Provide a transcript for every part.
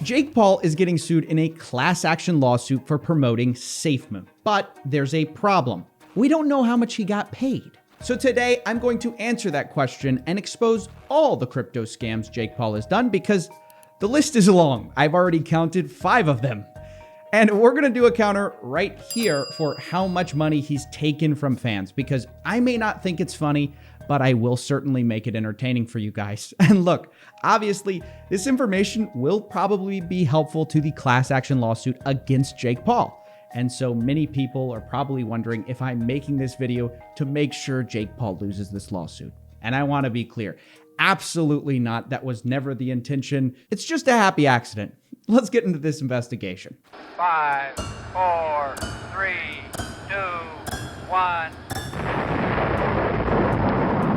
Jake Paul is getting sued in a class action lawsuit for promoting Safemoon. But there's a problem. We don't know how much he got paid. So today, I'm going to answer that question and expose all the crypto scams Jake Paul has done because the list is long. I've already counted 5 of them. And we're going to do a counter right here for how much money he's taken from fans because I may not think it's funny, but I will certainly make it entertaining for you guys. And look, obviously, this information will probably be helpful to the class action lawsuit against Jake Paul. And so many people are probably wondering if I'm making this video to make sure Jake Paul loses this lawsuit. And I want to be clear, absolutely not. That was never the intention. It's just a happy accident. Let's get into this investigation. 5, 4, 3, 2, 1.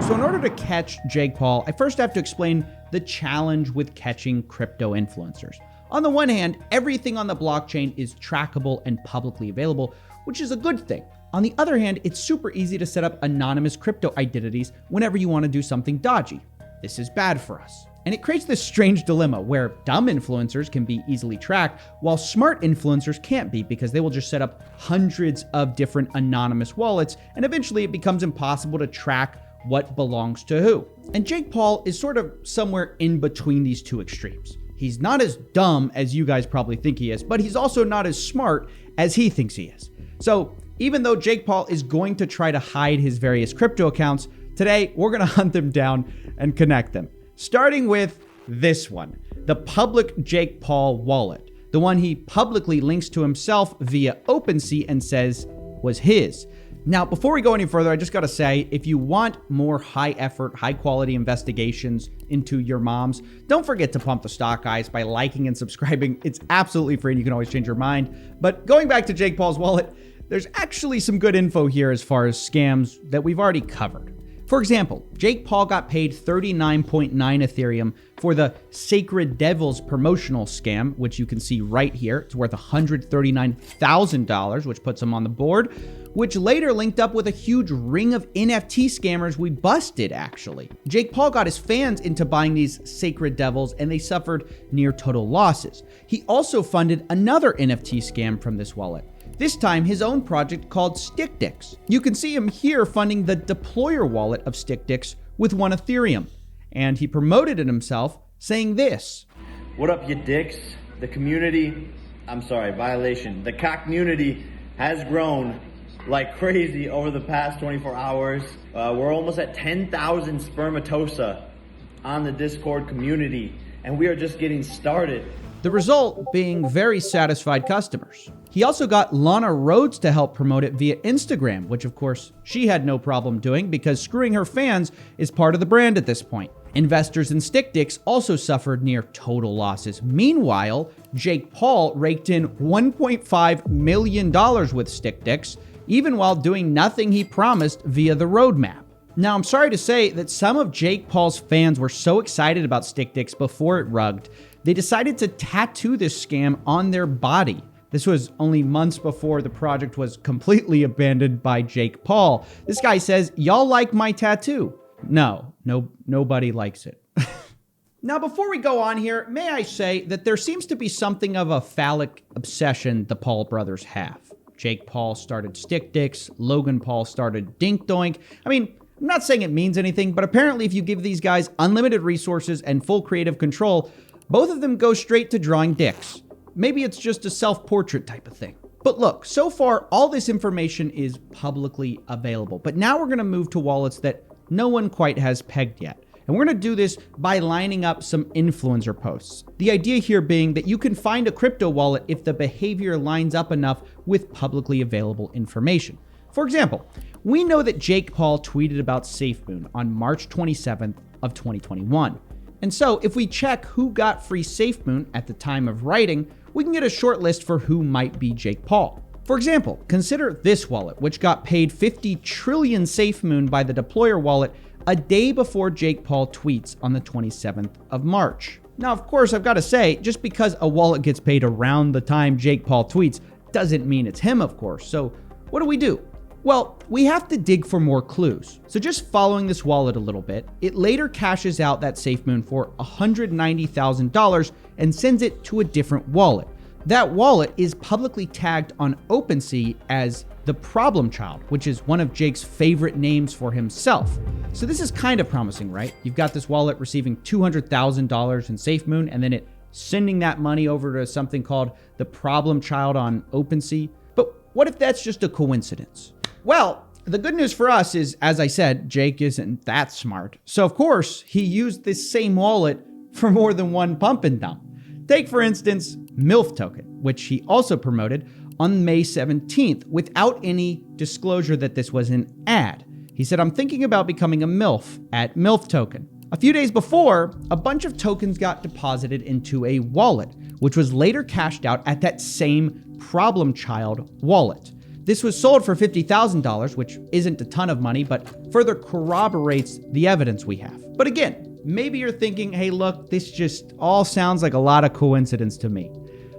So in order to catch Jake Paul, I first have to explain the challenge with catching crypto influencers. On the one hand, everything on the blockchain is trackable and publicly available, which is a good thing. On the other hand, it's super easy to set up anonymous crypto identities whenever you want to do something dodgy. This is bad for us. And it creates this strange dilemma where dumb influencers can be easily tracked, while smart influencers can't be because they will just set up hundreds of different anonymous wallets, and eventually it becomes impossible to track what belongs to who. And Jake Paul is sort of somewhere in between these two extremes. He's not as dumb as you guys probably think he is, but he's also not as smart as he thinks he is. So even though Jake Paul is going to try to hide his various crypto accounts, today we're going to hunt them down and connect them. Starting with this one, the public Jake Paul wallet, the one he publicly links to himself via OpenSea and says was his. Now, before we go any further, I just got to say, if you want more high effort, high quality investigations into your moms, don't forget to pump the stock, guys, by liking and subscribing. It's absolutely free and you can always change your mind. But going back to Jake Paul's wallet, there's actually some good info here as far as scams that we've already covered. For example, Jake Paul got paid 39.9 Ethereum for the Sacred Devils promotional scam, which you can see right here. It's worth $139,000, which puts him on the board, which later linked up with a huge ring of NFT scammers we busted, actually. Jake Paul got his fans into buying these Sacred Devils, and they suffered near total losses. He also funded another NFT scam from this wallet. This time, his own project called StickDicks. You can see him here funding the deployer wallet of StickDicks with 1 Ethereum. And he promoted it himself, saying this. What up, you dicks? The community, the community has grown like crazy over the past 24 hours. We're almost at 10,000 spermatosa on the Discord community, and we are just getting started. The result being very satisfied customers. He also got Lana Rhoades to help promote it via Instagram, which of course she had no problem doing because screwing her fans is part of the brand at this point. Investors in StickDicks also suffered near total losses. Meanwhile, Jake Paul raked in $1.5 million with StickDicks, even while doing nothing he promised via the roadmap. Now, I'm sorry to say that some of Jake Paul's fans were so excited about StickDicks before it rugged, they decided to tattoo this scam on their body. This was only months before the project was completely abandoned by Jake Paul. This guy says, "Y'all like my tattoo?" No, nobody likes it. Now, before we go on here, may I say that there seems to be something of a phallic obsession the Paul brothers have. Jake Paul started StickDicks, Logan Paul started Dink Doink. I mean, I'm not saying it means anything, but apparently if you give these guys unlimited resources and full creative control, both of them go straight to drawing dicks. Maybe it's just a self-portrait type of thing. But look, so far, all this information is publicly available. But now we're going to move to wallets that no one quite has pegged yet. And we're going to do this by lining up some influencer posts. The idea here being that you can find a crypto wallet if the behavior lines up enough with publicly available information. For example, we know that Jake Paul tweeted about Safemoon on March 27th of 2021. And so if we check who got free Safemoon at the time of writing, we can get a short list for who might be Jake Paul. For example, consider this wallet, which got paid 50 trillion Safemoon by the deployer wallet a day before Jake Paul tweets on the 27th of March. Now, of course, I've got to say, just because a wallet gets paid around the time Jake Paul tweets doesn't mean it's him, of course. So what do? Well, we have to dig for more clues. So just following this wallet a little bit, it later cashes out that Safemoon for $190,000 and sends it to a different wallet. That wallet is publicly tagged on OpenSea as the problem child, which is one of Jake's favorite names for himself. So this is kind of promising, right? You've got this wallet receiving $200,000 in Safemoon, and then it sending that money over to something called the problem child on OpenSea. But what if that's just a coincidence? Well, the good news for us is, as I said, Jake isn't that smart. So of course, he used this same wallet for more than one pump and dump. Take, for instance, MILF Token, which he also promoted on May 17th without any disclosure that this was an ad. He said, "I'm thinking about becoming a MILF at MILF Token." A few days before, a bunch of tokens got deposited into a wallet, which was later cashed out at that same problem child wallet. This was sold for $50,000, which isn't a ton of money, but further corroborates the evidence we have. But again, maybe you're thinking, hey, look, this just all sounds like a lot of coincidence to me.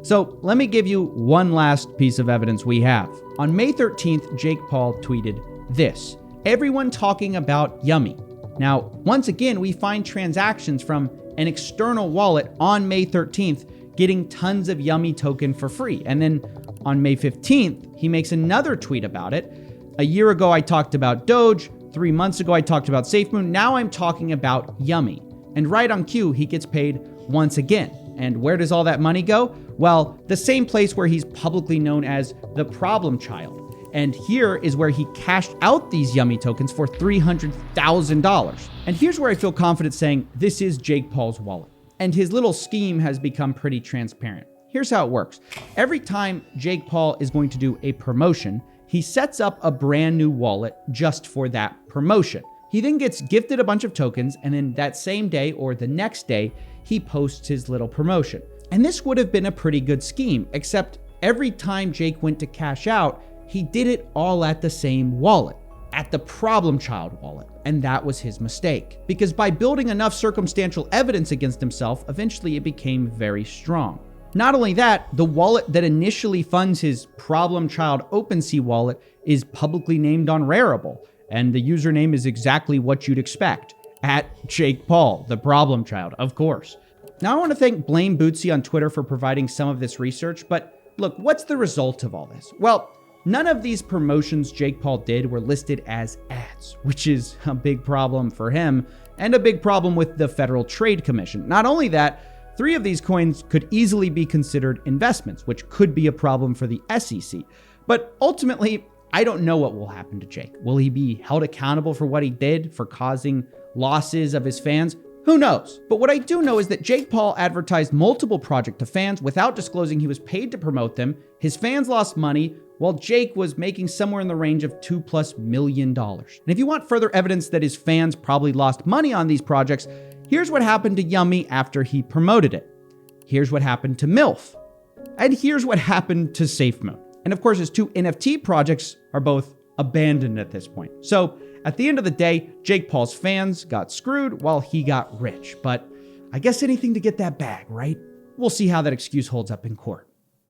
So let me give you one last piece of evidence we have. On May 13th, Jake Paul tweeted this: "Everyone talking about Yummy." Now, once again, we find transactions from an external wallet on May 13th getting tons of Yummy token for free. And then on May 15th, he makes another tweet about it. "A year ago, I talked about Doge. 3 months ago, I talked about Safemoon. Now I'm talking about Yummy." And right on cue, he gets paid once again. And where does all that money go? Well, the same place where he's publicly known as the problem child. And here is where he cashed out these Yummy tokens for $300,000. And here's where I feel confident saying this is Jake Paul's wallet. And his little scheme has become pretty transparent. Here's how it works. Every time Jake Paul is going to do a promotion, he sets up a brand new wallet just for that promotion. He then gets gifted a bunch of tokens, and then that same day or the next day, he posts his little promotion. And this would have been a pretty good scheme, except every time Jake went to cash out, he did it all at the same wallet, at the problem child wallet. And that was his mistake, because by building enough circumstantial evidence against himself, eventually it became very strong. Not only that, the wallet that initially funds his problem child OpenSea wallet is publicly named on Rarible, and the username is exactly what you'd expect, at Jake Paul, the problem child, of course. Now I want to thank Blame Bootsy on Twitter for providing some of this research, but look, what's the result of all this? Well, none of these promotions Jake Paul did were listed as ads, which is a big problem for him and a big problem with the Federal Trade Commission. Not only that, 3 of these coins could easily be considered investments, which could be a problem for the SEC. But ultimately, I don't know what will happen to Jake. Will he be held accountable for what he did, for causing losses of his fans? Who knows? But what I do know is that Jake Paul advertised multiple projects to fans without disclosing he was paid to promote them. His fans lost money, while Jake was making somewhere in the range of $2+ million. And if you want further evidence that his fans probably lost money on these projects, here's what happened to Yummy after he promoted it. Here's what happened to MILF. And here's what happened to Safemoon. And of course, his 2 NFT projects are both abandoned at this point. So at the end of the day, Jake Paul's fans got screwed while he got rich. But I guess anything to get that bag, right? We'll see how that excuse holds up in court.